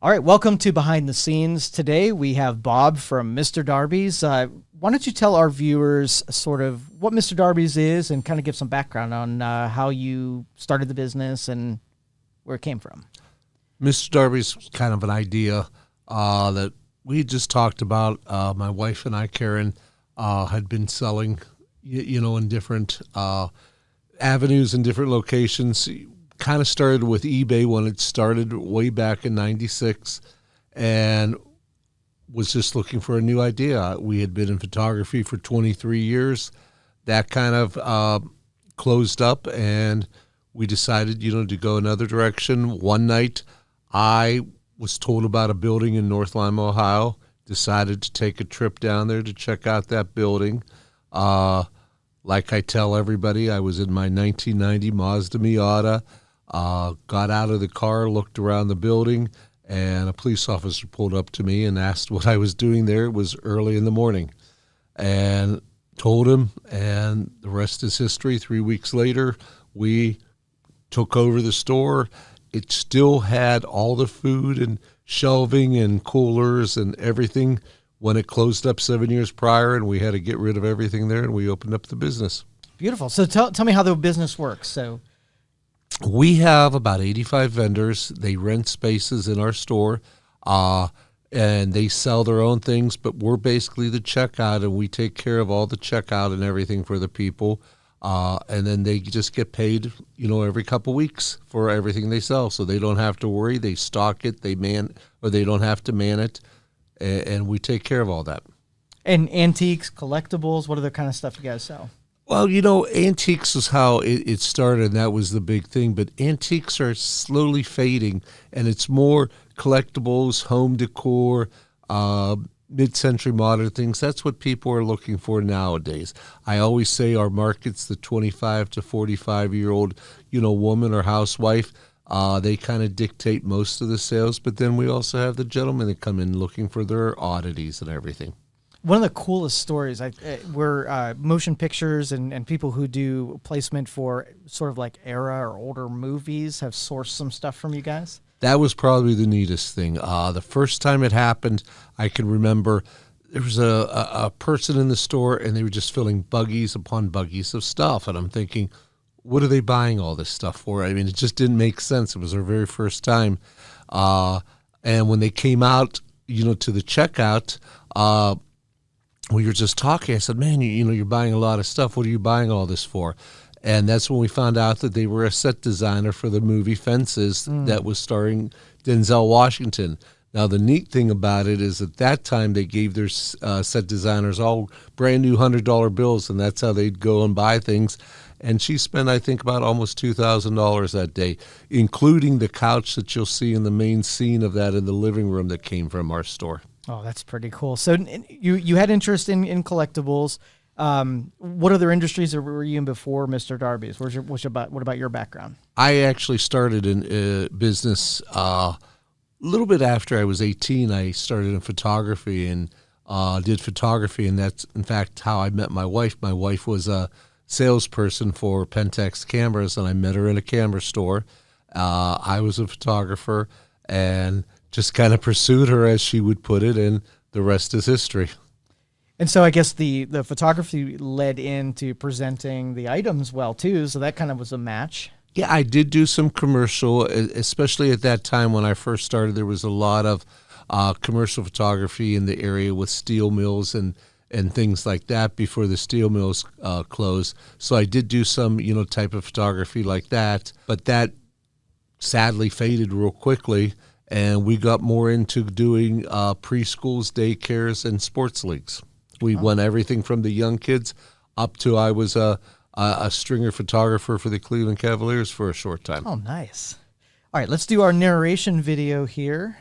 All right, welcome to Behind the Scenes. Today we have Bob from Mr. Darby's. Why don't you tell our viewers sort of what Mr. Darby's is and kind of give some background on how you started the business and where it came from? Mr. Darby's kind of an idea that we just talked about. My wife and I, Karen, had been selling, in different avenues and different locations. Kind of started with eBay when it started way back in '96, and was just looking for a new idea. We had been in photography for 23 years. That kind of closed up, and we decided, to go another direction. One night, I was told about a building in North Lima, Ohio. Decided to take a trip down there to check out that building. Like I tell everybody, I was in my 1990 Mazda Miata. Got out of the car, looked around the building, and a police officer pulled up to me and asked what I was doing there. It was early in the morning, and told him, and the rest is history. 3 weeks later, we took over the store. It still had all the food and shelving and coolers and everything when it closed up 7 years prior, and we had to get rid of everything there, and we opened up the business. Beautiful. So tell me how the business works. So we have about 85 vendors. They rent spaces in our store, and they sell their own things, but we're basically the checkout, and we take care of all the checkout and everything for the people. And then they just get paid, every couple weeks for everything they sell. So they don't have to worry. They stock it, they don't have to man it, and we take care of all that. And antiques, collectibles, what other kind of stuff you guys sell? Well, antiques is how it started, and that was the big thing. But antiques are slowly fading, and it's more collectibles, home decor, mid-century modern things. That's what people are looking for nowadays. I always say our market's the 25 to 45-year-old, woman or housewife. They kind of dictate most of the sales, but then we also have the gentlemen that come in looking for their oddities and everything. One of the coolest stories were motion pictures and people who do placement for sort of like era or older movies have sourced some stuff from you guys. That was probably the neatest thing. The first time it happened, I can remember there was a person in the store, and they were just filling buggies upon buggies of stuff. And I'm thinking, what are they buying all this stuff for? I mean, it just didn't make sense. It was their very first time. And when they came out, to the checkout, we were just talking. I said, man, you're buying a lot of stuff. What are you buying all this for? And that's when we found out that they were a set designer for the movie Fences that was starring Denzel Washington. Now, the neat thing about it is at that time they gave their set designers all brand new $100 bills, and that's how they'd go and buy things. And she spent, I think, about almost $2,000 that day, including the couch that you'll see in the main scene of that in the living room that came from our store. Oh, that's pretty cool. So you had interest in collectibles. What other industries were you in before Mr. Darby's? What about your background? I actually started in business a little bit after I was 18. I started in photography and did photography, and that's, in fact, how I met my wife. My wife was a salesperson for Pentax cameras, and I met her in a camera store. I was a photographer, and just kind of pursued her, as she would put it, and the rest is history. And so I guess the photography led into presenting the items well, too, so that kind of was a match. Yeah, I did do some commercial, especially at that time when I first started. There was a lot of commercial photography in the area with steel mills and things like that before the steel mills closed. So I did do some, type of photography like that, but that sadly faded real quickly. And we got more into doing preschools, daycares, and sports leagues. We won everything from the young kids up to I was a stringer photographer for the Cleveland Cavaliers for a short time. Oh, nice. All right, let's do our narration video here.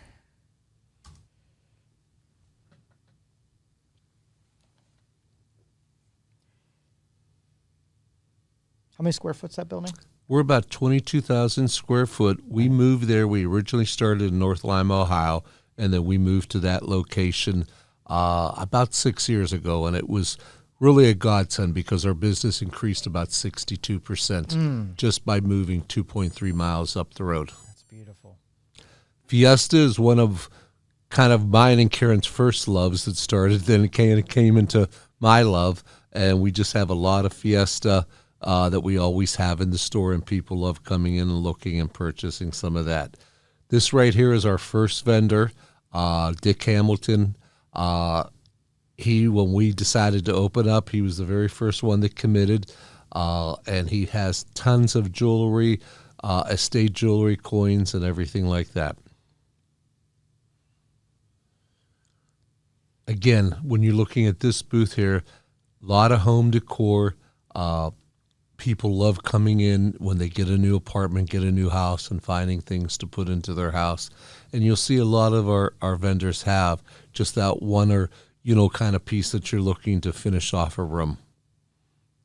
How many square foot's that building? We're about 22,000 square foot. We moved there. We originally started in North Lima, Ohio, and then we moved to that location about 6 years ago, and it was really a godsend because our business increased about 62% just by moving 2.3 miles up the road. That's beautiful. Fiesta is one of kind of mine and Karen's first loves that started. Then it came into my love, and we just have a lot of Fiesta that we always have in the store, and people love coming in and looking and purchasing some of that. This right here is our first vendor, Dick Hamilton. When we decided to open up, he was the very first one that committed, and he has tons of jewelry, estate jewelry, coins, and everything like that. Again, when you're looking at this booth here, a lot of home decor. People love coming in when they get a new apartment, get a new house, and finding things to put into their house. And you'll see a lot of our vendors have just that one or, kind of piece that you're looking to finish off a room.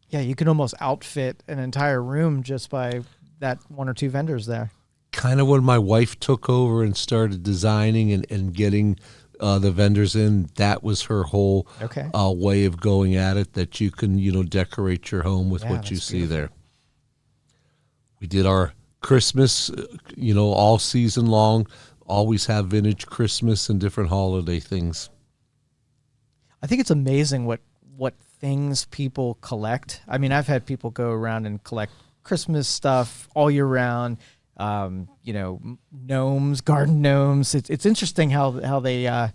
Yeah, you can almost outfit an entire room just by that one or two vendors there. Kind of when my wife took over and started designing and getting the vendors in, that was her whole way of going at it, that you can, decorate your home with what you see there. We did our Christmas, all season long, always have vintage Christmas and different holiday things. I think it's amazing what things people collect. I mean, I've had people go around and collect Christmas stuff all year round. Gnomes, garden gnomes. It's interesting how they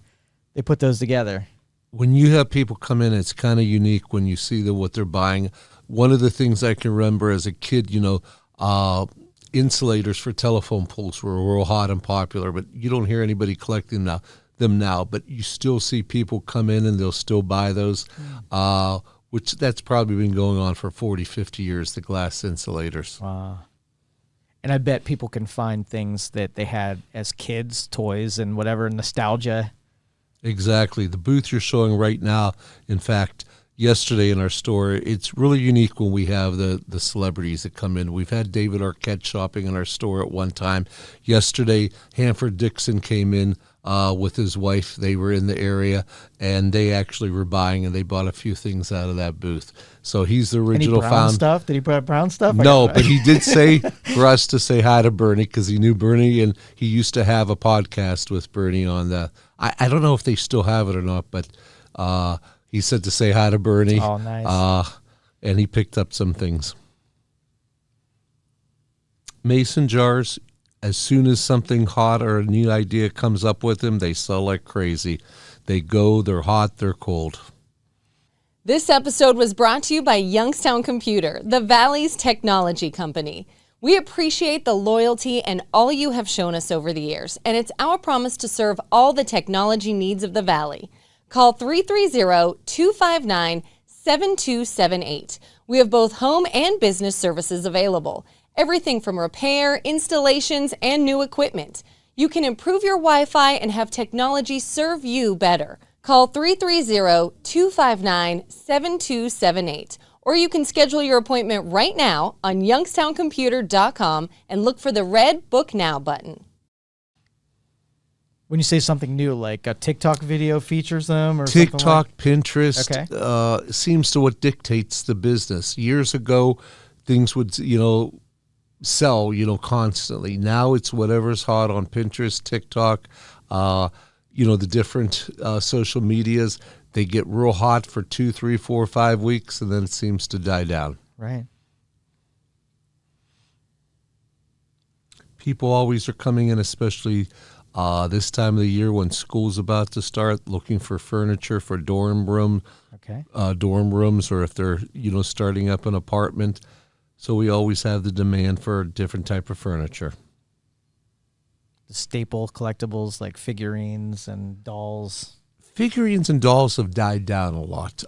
put those together. When you have people come in, it's kind of unique when you see what they're buying. One of the things I can remember as a kid, insulators for telephone poles were real hot and popular, but you don't hear anybody collecting them now. But you still see people come in and they'll still buy those, which that's probably been going on for 40, 50 years, the glass insulators. Wow. And I bet people can find things that they had as kids, toys and whatever, nostalgia. Exactly. The booth you're showing right now, in fact, yesterday in our store, it's really unique when we have the celebrities that come in. We've had David Arquette shopping in our store at one time. Yesterday, Hanford Dixon came in with his wife. They were in the area, and they actually were buying, and they bought a few things out of that booth. So he's the original brown stuff? Did he put brown stuff? No, but he did say for us to say hi to Bernie, because he knew Bernie, and he used to have a podcast with Bernie on the. I don't know if they still have it or not, but he said to say hi to Bernie. Oh, nice. And he picked up some things. Mason jars. As soon as something hot or a new idea comes up with them, they sell like crazy. They're hot, they're cold. This episode was brought to you by Youngstown Computer, the Valley's technology company. We appreciate the loyalty and all you have shown us over the years, and it's our promise to serve all the technology needs of the Valley. Call 330-259-7278. We have both home and business services available. Everything from repair, installations, and new equipment. You can improve your Wi-Fi and have technology serve you better. Call 330-259-7278. Or you can schedule your appointment right now on youngstowncomputer.com and look for the red Book Now button. When you say something new, like a TikTok video features them, or TikTok, Pinterest, seems to what dictates the business. Years ago, things would, sell, constantly. Now it's whatever's hot on Pinterest, TikTok, the different social medias. They get real hot for 2, 3, 4, 5 weeks, and then it seems to die down. Right. People always are coming in, especially this time of the year when school's about to start, looking for furniture for dorm rooms, or if they're, starting up an apartment. So we always have the demand for a different type of furniture. The staple collectibles like figurines and dolls. Figurines and dolls have died down a lot,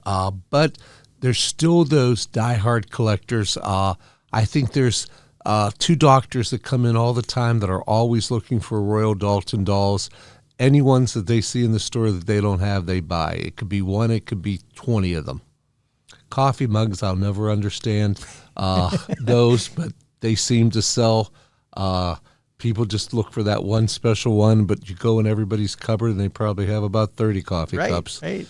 but there's still those diehard collectors. I think there's 2 doctors that come in all the time that are always looking for Royal Dalton dolls. Any ones that they see in the store that they don't have, they buy. It could be 1, it could be 20 of them. Coffee mugs, I'll never understand those, but they seem to sell. People just look for that one special one, but you go in everybody's cupboard and they probably have about 30 coffee cups. Right.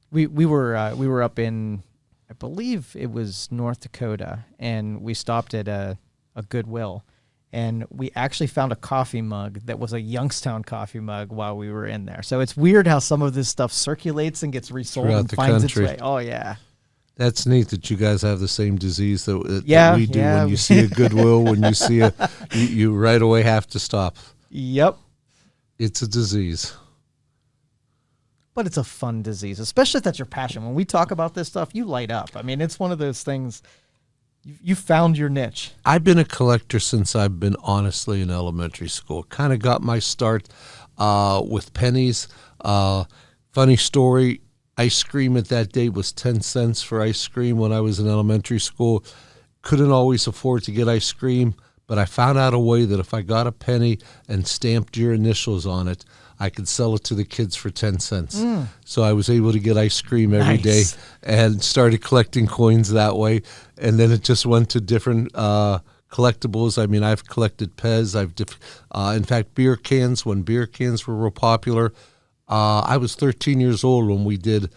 We were up in, I believe it was North Dakota, and we stopped at a Goodwill, and we actually found a coffee mug that was a Youngstown coffee mug while we were in there. So it's weird how some of this stuff circulates and gets resold Throughout and the finds country. its way. Oh, yeah. That's neat that you guys have the same disease that Yeah, we do. yeah. When you see a Goodwill, when you see you right away have to stop. Yep. It's a disease. But it's a fun disease, especially if that's your passion. When we talk about this stuff, you light up. I mean, it's one of those things, you found your niche. I've been a collector since I've been honestly in elementary school. Kind of got my start with pennies. Funny story, ice cream at that day was 10 cents for ice cream when I was in elementary school. Couldn't always afford to get ice cream, but I found out a way that if I got a penny and stamped your initials on it, I could sell it to the kids for 10 cents. So I was able to get ice cream every day Nice. and started collecting coins that way. And then it just went to different collectibles. I mean, I've collected Pez. In fact, beer cans, when beer cans were real popular. I was 13 years old when we did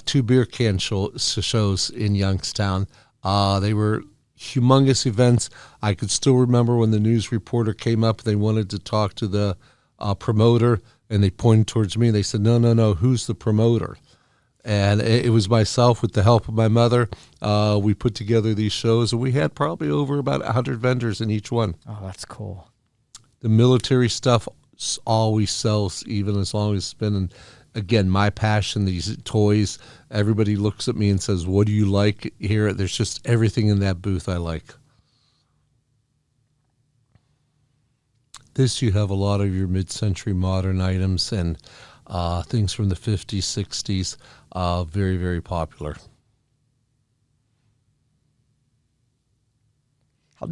2 beer can shows in Youngstown. They were humongous events. I could still remember when the news reporter came up, they wanted to talk to the promoter, and they pointed towards me. They said, no, who's the promoter? And it was myself with the help of my mother. We put together these shows, and we had probably over about 100 vendors in each one. Oh, that's cool. The military stuff always sells, even as long as it's been, and again, my passion, these toys, everybody looks at me and says, what do you like here? There's just everything in that booth I like. This, you have a lot of your mid-century modern items and things from the 50s, 60s, very, very popular.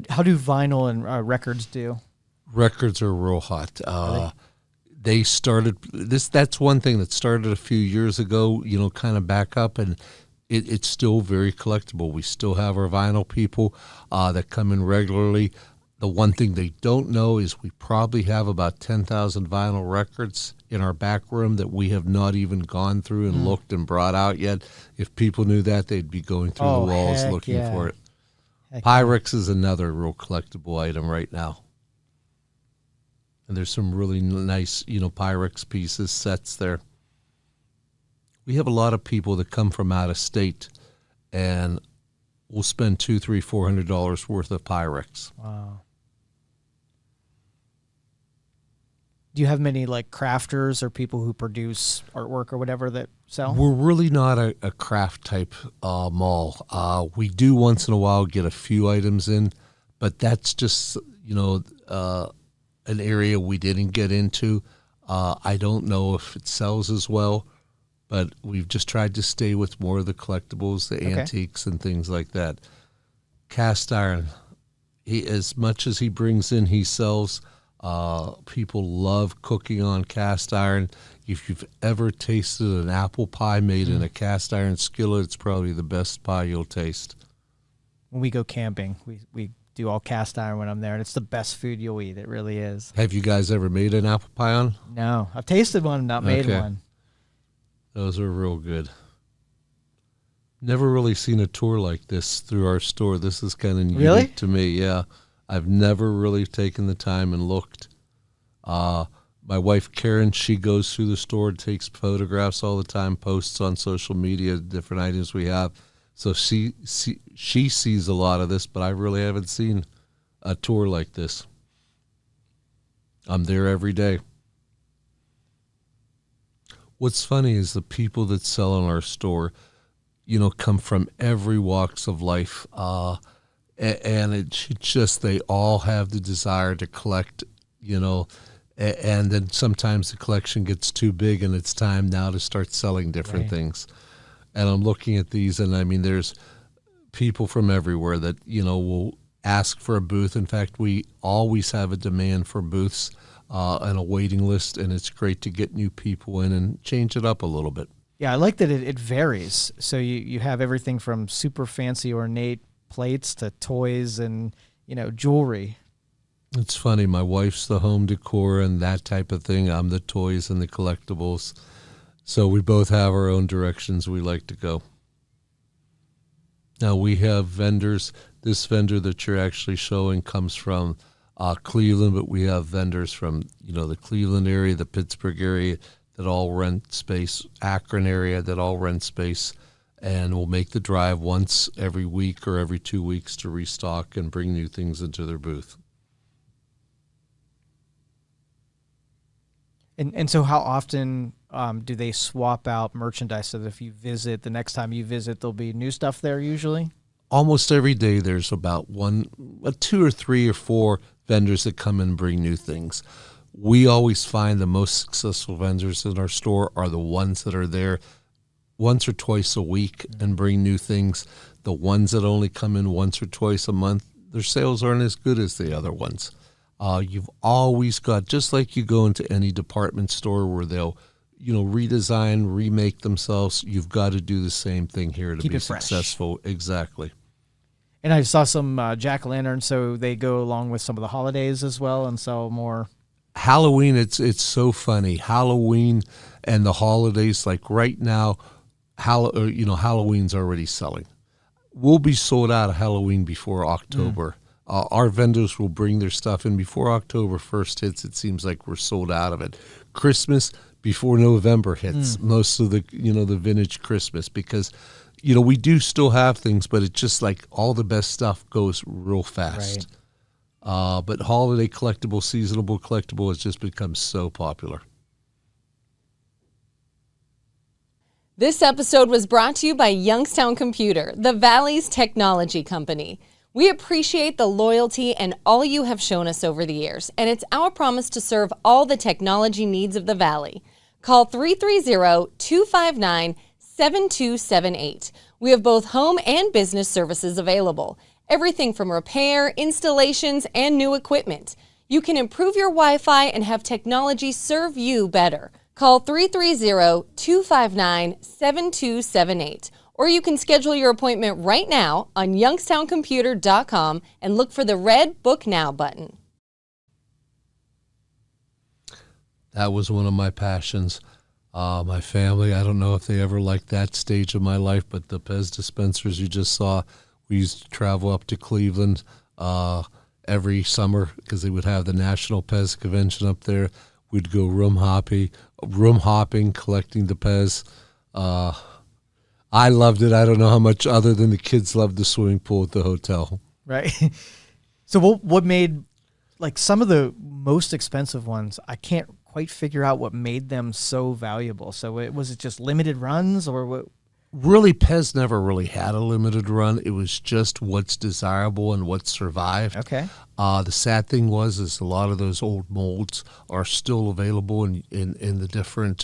How do vinyl and records do? Records are real hot. They started this. That's one thing that started a few years ago. Kind of back up, and it's still very collectible. We still have our vinyl people that come in regularly. The one thing they don't know is we probably have about 10,000 vinyl records in our back room that we have not even gone through and looked and brought out yet. If people knew that, they'd be going through the walls heck looking yeah. for it. Heck Pyrex is another real collectible item right now. And there's some really nice, Pyrex pieces, sets there. We have a lot of people that come from out of state and will spend $200, $300, $400 worth of Pyrex. Wow. Do you have many like crafters or people who produce artwork or whatever that sell? We're really not a craft type mall. We do once in a while get a few items in, but that's just, an area we didn't get into. I don't know if it sells as well, but we've just tried to stay with more of the collectibles, the antiques and things like that. Cast iron, as much as he brings in, he sells. People love cooking on cast iron. If you've ever tasted an apple pie made in a cast iron skillet, it's probably the best pie you'll taste. When we go camping, we do all cast iron when I'm there, and it's the best food you'll eat. It really is. Have you guys ever made an apple pie on? No, I've tasted one, not made one. Those are real good. Never really seen a tour like this through our store. This is kind of unique to me. Yeah, I've never really taken the time and looked. My wife Karen, she goes through the store, takes photographs all the time, posts on social media different items we have. So she sees a lot of this, but I really haven't seen a tour like this. I'm there every day. What's funny is the people that sell in our store, come from every walks of life, and it's just they all have the desire to collect, and then sometimes the collection gets too big and it's time now to start selling different things. And I'm looking at these, and I mean, there's people from everywhere that, will ask for a booth. In fact, we always have a demand for booths and a waiting list, and it's great to get new people in and change it up a little bit. Yeah, I like that it varies. So you have everything from super fancy ornate plates to toys and, jewelry. It's funny. My wife's the home decor and that type of thing. I'm the toys and the collectibles. So we both have our own directions we like to go. Now we have vendors. This vendor that you're actually showing comes from Cleveland, but we have vendors from, the Cleveland area, the Pittsburgh area that all rent space, Akron area that all rent space, and we'll make the drive once every week or every 2 weeks to restock and bring new things into their booth. And so how often do they swap out merchandise so that if you visit, the next time you visit, there'll be new stuff there usually? Almost every day there's about 2 or 3 or 4 vendors that come and bring new things. We always find the most successful vendors in our store are the ones that are there once or twice a week and bring new things. The ones that only come in once or twice a month, their sales aren't as good as the other ones. You've always got, just like you go into any department store where they'll, redesign, remake themselves, you've got to do the same thing here to Keep be it fresh. successful. Exactly. And I saw some jack-o'-lanterns, so they go along with some of the holidays as well and sell more. Halloween, it's so funny. Halloween and the holidays, like right now, Halloween's already selling. We'll be sold out of Halloween before October. Our vendors will bring their stuff in before October 1st hits. It seems like we're sold out of it. Christmas before November hits. Most of the the vintage Christmas, because we do still have things, but it's just like all the best stuff goes real fast. Right. But holiday collectible, seasonable collectible has just become so popular. This episode was brought to you by Youngstown Computer, the Valley's technology company. We appreciate the loyalty and all you have shown us over the years, and it's our promise to serve all the technology needs of the Valley. Call 330-259-7278. We have both home and business services available. Everything from repair, installations, and new equipment. You can improve your Wi-Fi and have technology serve you better. Call 330-259-7278. Or you can schedule your appointment right now on youngstowncomputer.com and look for the red Book Now button. That was one of my passions. My family, I don't know if they ever liked that stage of my life, but the Pez dispensers you just saw, we used to travel up to Cleveland every summer because they would have the National Pez Convention up there. We'd go room hopping, collecting the Pez. I loved it. I don't know how much other than the kids loved the swimming pool at the hotel. Right. So what made, like, some of the most expensive ones, I can't quite figure out what made them so valuable. So was it just limited runs or what? Really, Pez never really had a limited run. It was just what's desirable and what survived. Okay. The sad thing is a lot of those old molds are still available in the different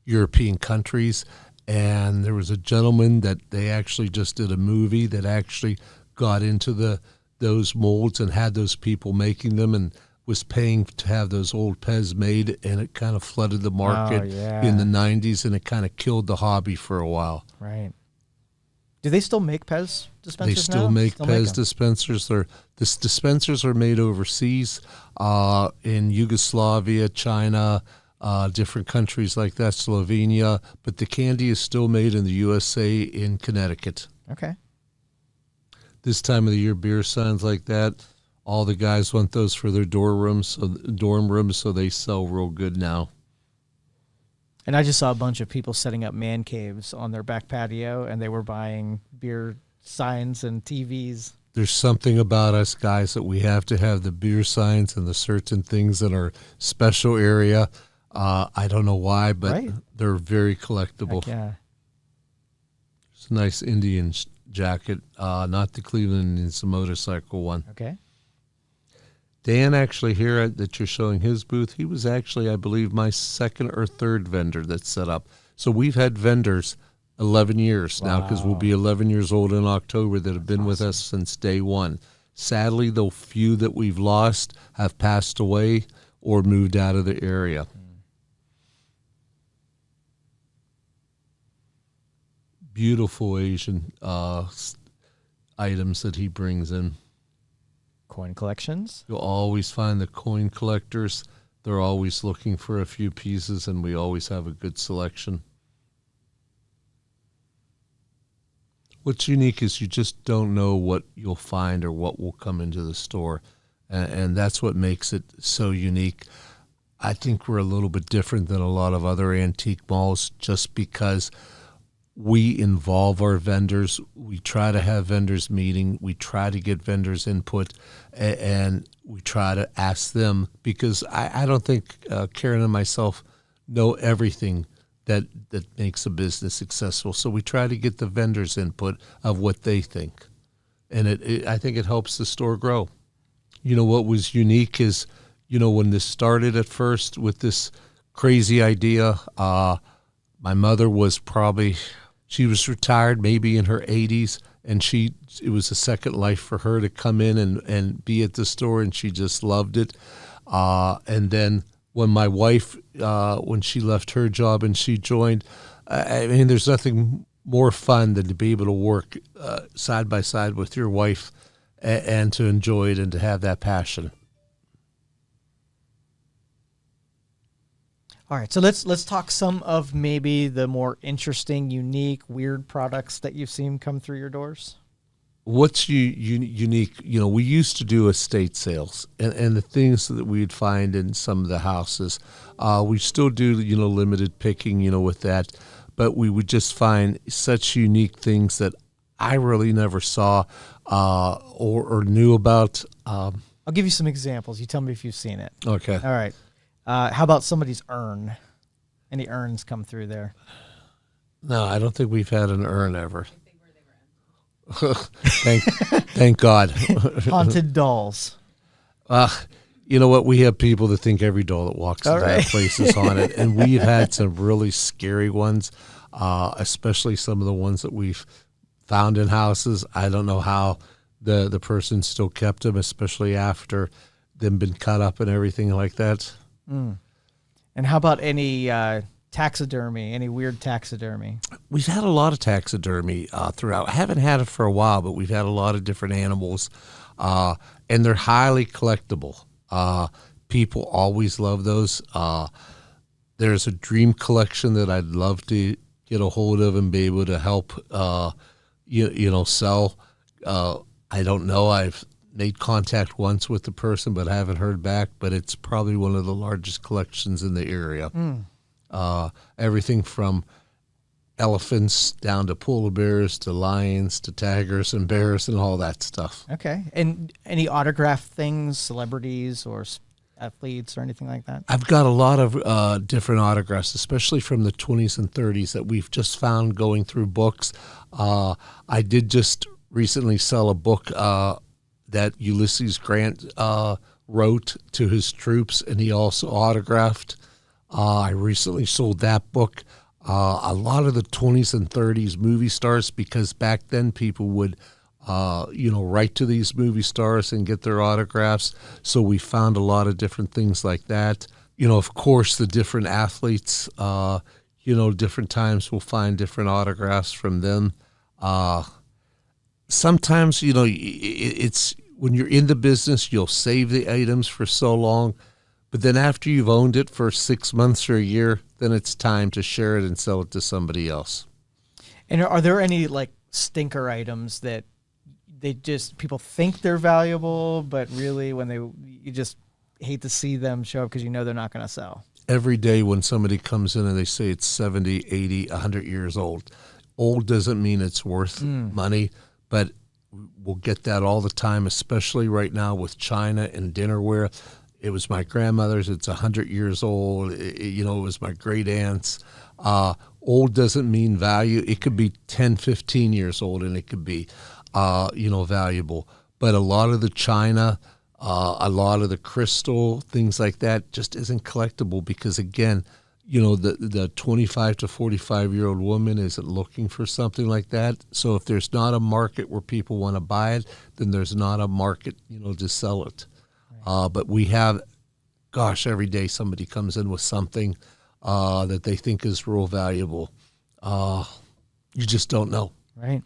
European countries. And there was a gentleman that they actually just did a movie that actually got into those molds and had those people making them and was paying to have those old Pez made, and it kind of flooded the market in the 90s, and it kind of killed the hobby for a while. Right. Do they still make Pez dispensers They still now? make Pez dispensers. The dispensers are made overseas in Yugoslavia, China, different countries like that, Slovenia, but the candy is still made in the USA in Connecticut. Okay. This time of the year, beer signs like that, all the guys want those for their dorm rooms, so they sell real good now. And I just saw a bunch of people setting up man caves on their back patio, and they were buying beer signs and TVs. There's something about us guys that we have to have the beer signs and the certain things in our special area. I don't know why, but they're very collectible. Heck yeah. It's a nice Indian jacket, not the Cleveland, it's a motorcycle one. Okay. Dan actually here that you're showing his booth, he was actually, I believe, my second or third vendor that's set up. So we've had vendors 11 years now, because we'll be 11 years old in October, that have been with us since day one. Sadly, the few that we've lost have passed away or moved out of the area. Beautiful Asian items that he brings in. Coin collections. You'll always find the coin collectors. They're always looking for a few pieces, and we always have a good selection. What's unique is you just don't know what you'll find or what will come into the store. and that's what makes it so unique. I think we're a little bit different than a lot of other antique malls just because we involve our vendors. We try to have vendors meeting. We try to get vendors input, and we try to ask them because I don't think Karen and myself know everything that makes a business successful. So we try to get the vendors' input of what they think, and I think it helps the store grow. What was unique is, when this started at first with this crazy idea, my mother was she was retired maybe in her 80s, and it was a second life for her to come in and be at the store, and she just loved it. And then when my wife, when she left her job and she joined, there's nothing more fun than to be able to work side by side with your wife and to enjoy it and to have that passion. All right, so let's talk some of maybe the more interesting, unique, weird products that you've seen come through your doors. What's unique? We used to do estate sales, and the things that we'd find in some of the houses, we still do limited picking, with that, but we would just find such unique things that I really never saw or knew about. I'll give you some examples. You tell me if you've seen it. Okay. All right. How about somebody's urn? Any urns come through there? No, I don't think we've had an urn ever. Thank God. Haunted dolls. You know what? We have people that think every doll that walks into right. that place is haunted, and we've had some really scary ones, especially some of the ones that we've found in houses. I don't know how the person still kept them, especially after them been cut up and everything like that. Mm. And how about any taxidermy, any weird taxidermy? We've had a lot of taxidermy throughout. I haven't had it for a while, but we've had a lot of different animals, and they're highly collectible. People always love those. There's a dream collection that I'd love to get a hold of and be able to help, sell. I don't know. I've made contact once with the person, but I haven't heard back. But it's probably one of the largest collections in the area. Everything from elephants down to polar bears to lions to tigers and bears and all that stuff. Okay. And any autograph things, celebrities or athletes or anything like that? I've got a lot of different autographs, especially from the 20s and 30s that we've just found going through books. I did just recently sell a book that Ulysses Grant wrote to his troops, and he also autographed. I recently sold that book. A lot of the 20s and 30s movie stars, because back then people would, write to these movie stars and get their autographs. So we found a lot of different things like that. Of course, the different athletes, different times we'll find different autographs from them. Sometimes, it's when you're in the business, you'll save the items for so long, but then after you've owned it for 6 months or a year, then it's time to share it and sell it to somebody else. And are there any like stinker items that people think they're valuable, but really when you just hate to see them show up because they're not going to sell? Every day when somebody comes in and they say it's 70, 80, 100 years old doesn't mean it's worth money, but we'll get that all the time, especially right now with China and dinnerware. It was my grandmother's. It's 100 years old. It was my great aunt's. Old doesn't mean value. It could be 10, 15 years old, and it could be, valuable. But a lot of the China, a lot of the crystal, things like that just isn't collectible because, again, the 25 to 45-year-old woman isn't looking for something like that. So if there's not a market where people want to buy it, then there's not a market, to sell it. Right. But we have, every day somebody comes in with something that they think is real valuable. You just don't know. Right.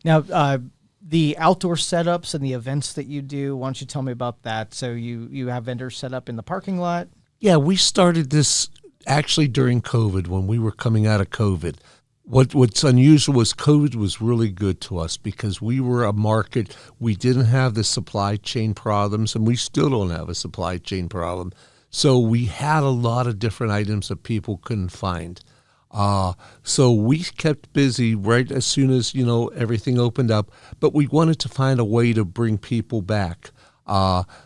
Now, the outdoor setups and the events that you do, why don't you tell me about that? So you have vendors set up in the parking lot? Yeah, we started this actually during COVID when we were coming out of COVID. What's unusual is COVID was really good to us because we were a market. We didn't have the supply chain problems, and we still don't have a supply chain problem. So we had a lot of different items that people couldn't find. So we kept busy right as soon as, everything opened up, but we wanted to find a way to bring people back.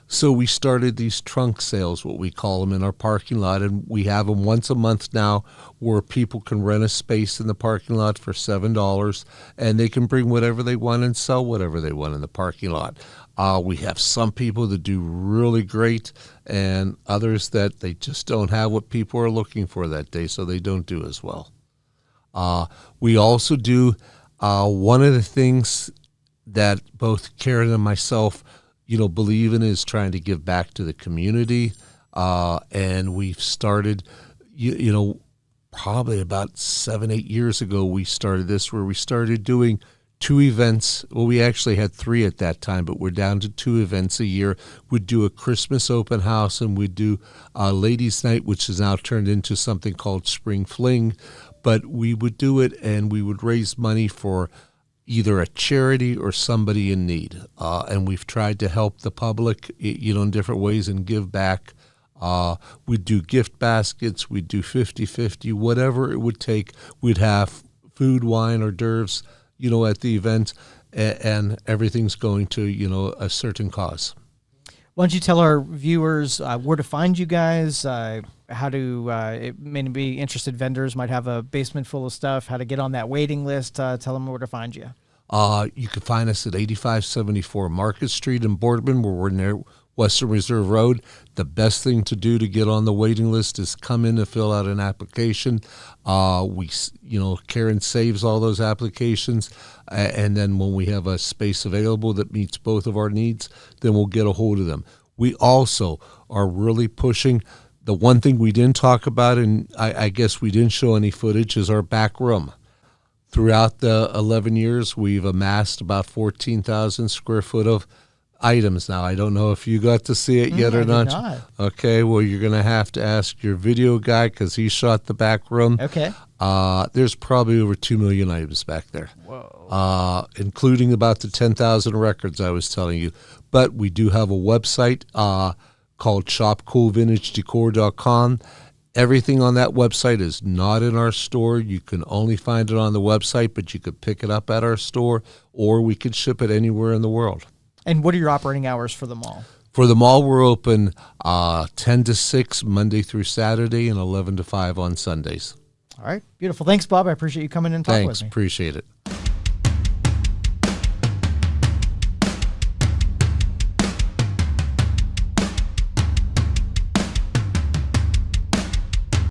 So we started these trunk sales, what we call them, in our parking lot, and we have them once a month now where people can rent a space in the parking lot for $7, and they can bring whatever they want and sell whatever they want in the parking lot. We have some people that do really great and others that they just don't have what people are looking for that day, so they don't do as well. We also do one of the things that both Karen and myself believe in is trying to give back to the community. And we've started, probably about 7-8 years ago, we started this where we started doing 2 events. Well, we actually had 3 at that time, but we're down to 2 events a year. We'd do a Christmas open house and we'd do a ladies' night, which has now turned into something called Spring Fling. But we would do it and we would raise money for either a charity or somebody in need. And we've tried to help the public, in different ways and give back. We'd do gift baskets, we'd do 50-50, whatever it would take. We'd have food, wine, hors d'oeuvres, at the event, and everything's going to, a certain cause. Why don't you tell our viewers where to find you guys, how to, maybe interested vendors might have a basement full of stuff, how to get on that waiting list, tell them where to find you. You can find us at 8574 Market Street in Boardman, where we're near Western Reserve Road. The best thing to do to get on the waiting list is come in and fill out an application. Karen saves all those applications, and then when we have a space available that meets both of our needs, then we'll get a hold of them. We also are really pushing. The one thing we didn't talk about, and I guess we didn't show any footage, is our back room. Throughout the 11 years, we've amassed about 14,000 square foot of items. Now, I don't know if you got to see it yet or not. Okay, well, you're going to have to ask your video guy because he shot the back room. Okay. There's probably over 2 million items back there. Whoa. Including about the 10,000 records I was telling you. But we do have a website called shopcoolvintagedecor.com. Everything on that website is not in our store. You can only find it on the website, but you could pick it up at our store, or we could ship it anywhere in the world. And what are your operating hours for the mall? For the mall, we're open 10 to 6 Monday through Saturday and 11 to 5 on Sundays. All right. Beautiful. Thanks, Bob. I appreciate you coming in and talking with me. Thanks. Appreciate it.